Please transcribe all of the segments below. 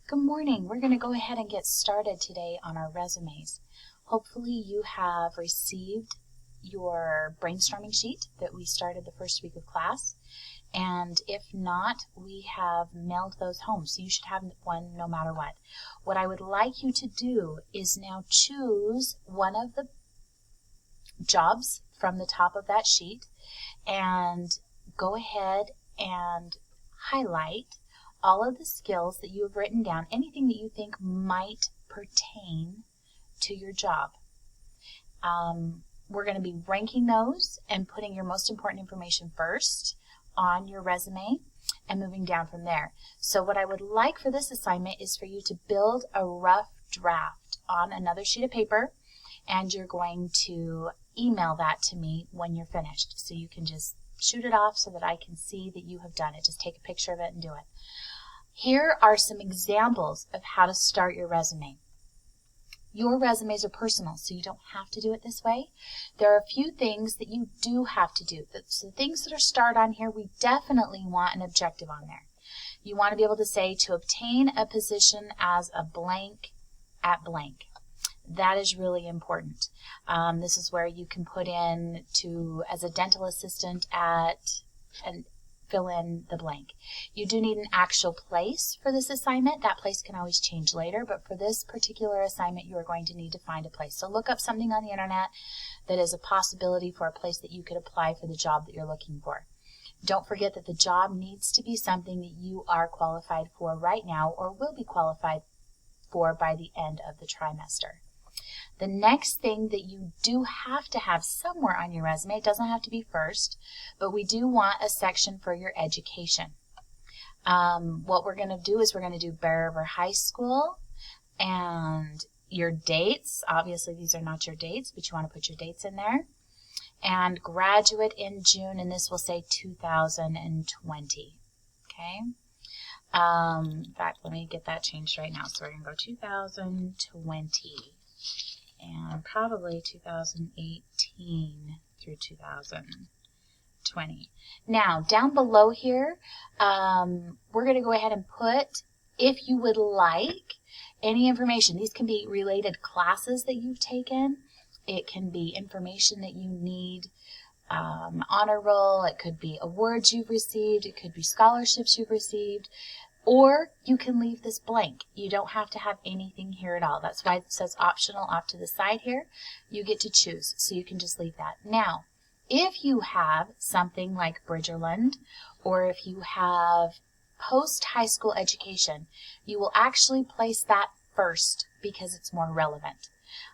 Good morning. We're going to go ahead and get started today on our resumes. Hopefully you have received your brainstorming sheet that we started the first week of class. And if not, we have mailed those home, so you should have one no matter what. What I would like you to do is now choose one of the jobs from the top of that sheet and go ahead and highlight all of the skills that you have written down, anything that you think might pertain to your job. We're going to be ranking those and putting your most important information first on your resume and moving down from there. So what I would like for this assignment is for you to build a rough draft on another sheet of paper, and you're going to email that to me when you're finished. So you can just shoot it off so that I can see that you have done it. Just take a picture of it and do it. Here are some examples of how to start your resume. Your resumes are personal, so you don't have to do it this way. There are a few things that you do have to do. So the things that are starred on here, we definitely want an objective on there. You want to be able to say to obtain a position as a blank at blank. That is really important. This is where you can put in as a dental assistant at and fill in the blank. You do need an actual place for this assignment. That place can always change later, but for this particular assignment, you are going to need to find a place. So look up something on the internet that is a possibility for a place that you could apply for the job that you're looking for. Don't forget that the job needs to be something that you are qualified for right now or will be qualified for by the end of the trimester. The next thing that you do have to have somewhere on your resume, it doesn't have to be first, but we do want a section for your education. What we're going to do is we're going to do Bear River High School and your dates. Obviously, these are not your dates, but you want to put your dates in there. And graduate in June, and this will say 2020. Okay? In fact, let me get that changed right now. So we're going to go 2020. And probably 2018 through 2020. Now, down below here, we're going to go ahead and put, if you would like, any information. These can be related classes that you've taken. It can be information that you need, honor roll. It could be awards you've received. It could be scholarships you've received. Or you can leave this blank. You don't have to have anything here at all. That's why it says optional off to the side here. You get to choose, so you can just leave that. Now, if you have something like Bridgerland, or if you have post-high school education, you will actually place that first because it's more relevant.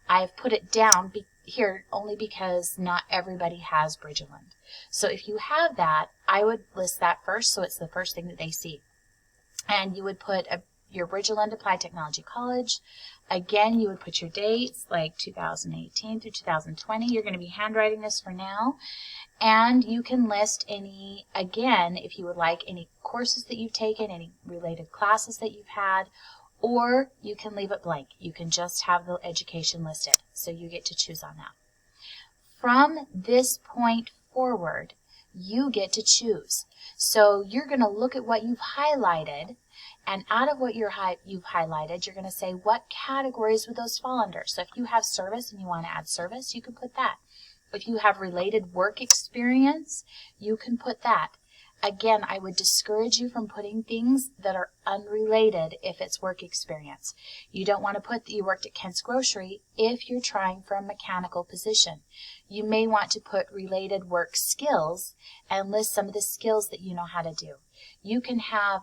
I have put it down here only because not everybody has Bridgerland. So if you have that, I would list that first so it's the first thing that they see. And you would put your Bridgerland Applied Technology College. Again, you would put your dates, like 2018 through 2020. You're going to be handwriting this for now. And you can list any, again, if you would like, any courses that you've taken, any related classes that you've had, or you can leave it blank. You can just have the education listed. So you get to choose on that. From this point forward, you get to choose. So you're going to look at what you've highlighted, and out of what you've highlighted, you're going to say what categories would those fall under. So if you have service and you want to add service, you can put that. If you have related work experience, you can put that. Again, I would discourage you from putting things that are unrelated if it's work experience. You don't want to put that you worked at Kent's Grocery if you're trying for a mechanical position. You may want to put related work skills and list some of the skills that you know how to do. You can have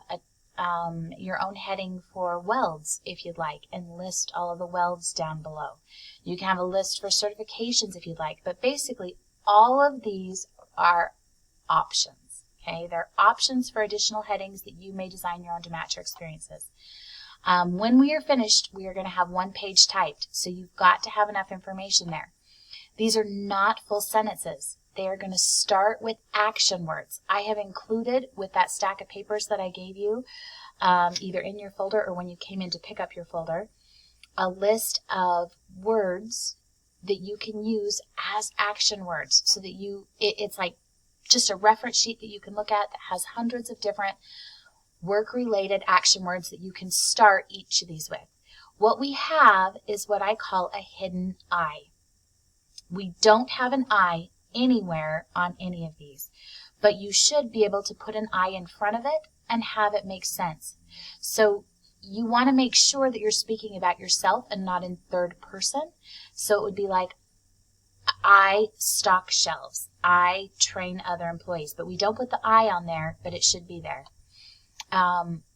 your own heading for welds if you'd like and list all of the welds down below. You can have a list for certifications if you'd like, but basically all of these are options. Okay, they're options for additional headings that you may design your own to match your experiences. When we are finished, we are going to have one page typed, so you've got to have enough information there. These are not full sentences. They are going to start with action words. I have included with that stack of papers that I gave you, either in your folder or when you came in to pick up your folder, a list of words that you can use as action words so that it's like just a reference sheet that you can look at that has hundreds of different work-related action words that you can start each of these with. What we have is what I call a hidden I. We don't have an I anywhere on any of these, but you should be able to put an I in front of it and have it make sense. So you want to make sure that you're speaking about yourself and not in third person. So it would be like, I stock shelves. I train other employees. But we don't put the I on there, but it should be there.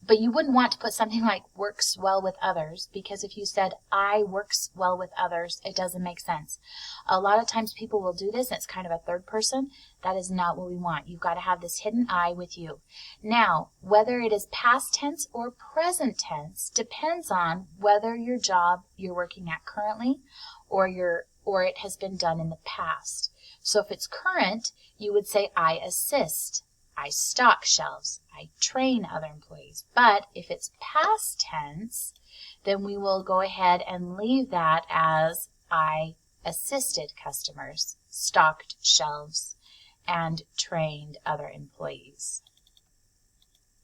But you wouldn't want to put something like works well with others, because if you said I works well with others, it doesn't make sense. A lot of times people will do this and it's kind of a third person. That is not what we want. You've got to have this hidden I with you. Now, whether it is past tense or present tense depends on whether your job you're working at currently or it has been done in the past. So if it's current, you would say I assist. I stock shelves. I train other employees. But if it's past tense, then we will go ahead and leave that as I assisted customers, stocked shelves, and trained other employees.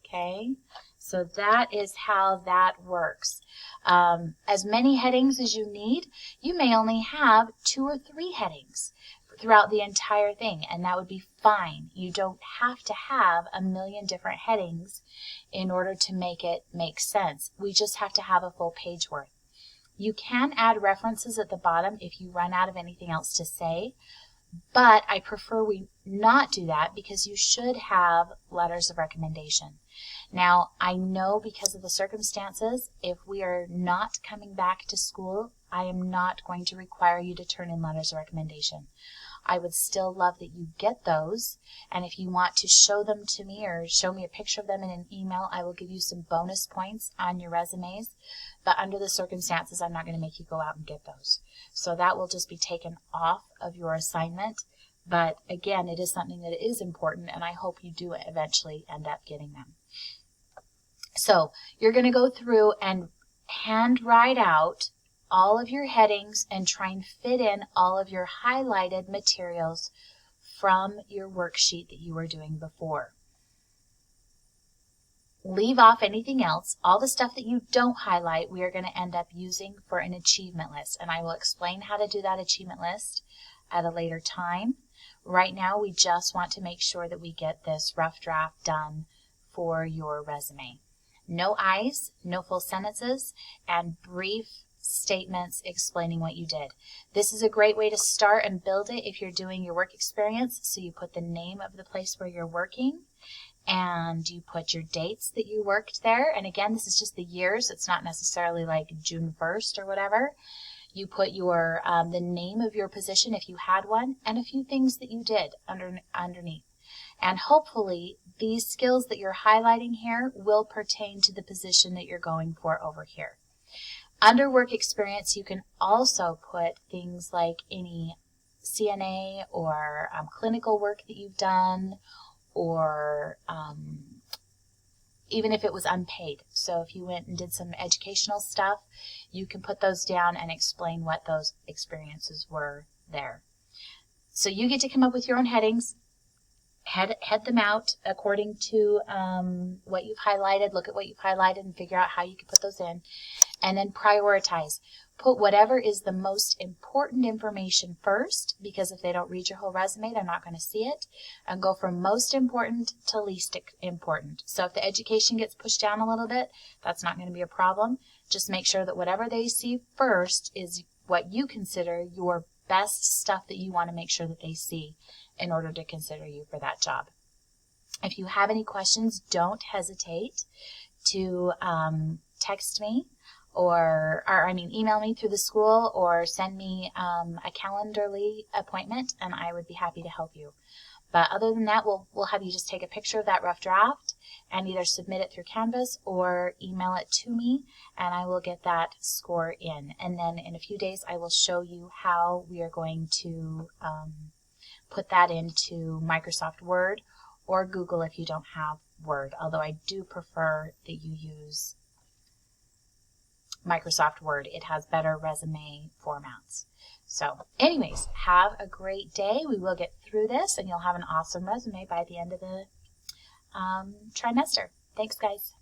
Okay, so that is how that works. As many headings as you need, you may only have 2 or 3 headings throughout the entire thing, and that would be fine. You don't have to have a million different headings in order to make it make sense. We just have to have a full page worth. You can add references at the bottom if you run out of anything else to say, but I prefer we not do that because you should have letters of recommendation. Now, I know because of the circumstances, if we are not coming back to school, I am not going to require you to turn in letters of recommendation. I would still love that you get those, and if you want to show them to me or show me a picture of them in an email, I will give you some bonus points on your resumes, but under the circumstances, I'm not going to make you go out and get those. So that will just be taken off of your assignment, but again, it is something that is important, and I hope you do eventually end up getting them. So you're going to go through and hand write out all of your headings and try and fit in all of your highlighted materials from your worksheet that you were doing before. Leave off anything else. All the stuff that you don't highlight, we are going to end up using for an achievement list, and I will explain how to do that achievement list at a later time. Right now, we just want to make sure that we get this rough draft done for your resume. No I's, no full sentences, and brief statements explaining what you did. This is a great way to start and build it if you're doing your work experience. So you put the name of the place where you're working and you put your dates that you worked there. And again, this is just the years. It's not necessarily like June 1st or whatever. You put your the name of your position if you had one and a few things that you did underneath. And hopefully these skills that you're highlighting here will pertain to the position that you're going for over here. Under work experience, you can also put things like any CNA or clinical work that you've done, or even if it was unpaid. So if you went and did some educational stuff, you can put those down and explain what those experiences were there. So you get to come up with your own headings. Head them out according to what you've highlighted. Look at what you've highlighted and figure out how you can put those in. And then prioritize. Put whatever is the most important information first, because if they don't read your whole resume, they're not going to see it. And go from most important to least important. So if the education gets pushed down a little bit, that's not going to be a problem. Just make sure that whatever they see first is what you consider your best stuff that you want to make sure that they see in order to consider you for that job. If you have any questions, don't hesitate to text me or email me through the school or send me a Calendly appointment, and I would be happy to help you. But other than that, we'll have you just take a picture of that rough draft and either submit it through Canvas or email it to me, and I will get that score in. And then in a few days, I will show you how we are going to put that into Microsoft Word or Google if you don't have Word, although I do prefer that you use Microsoft Word. It has better resume formats. So anyways, have a great day. We will get through this and you'll have an awesome resume by the end of the trimester. Thanks, guys.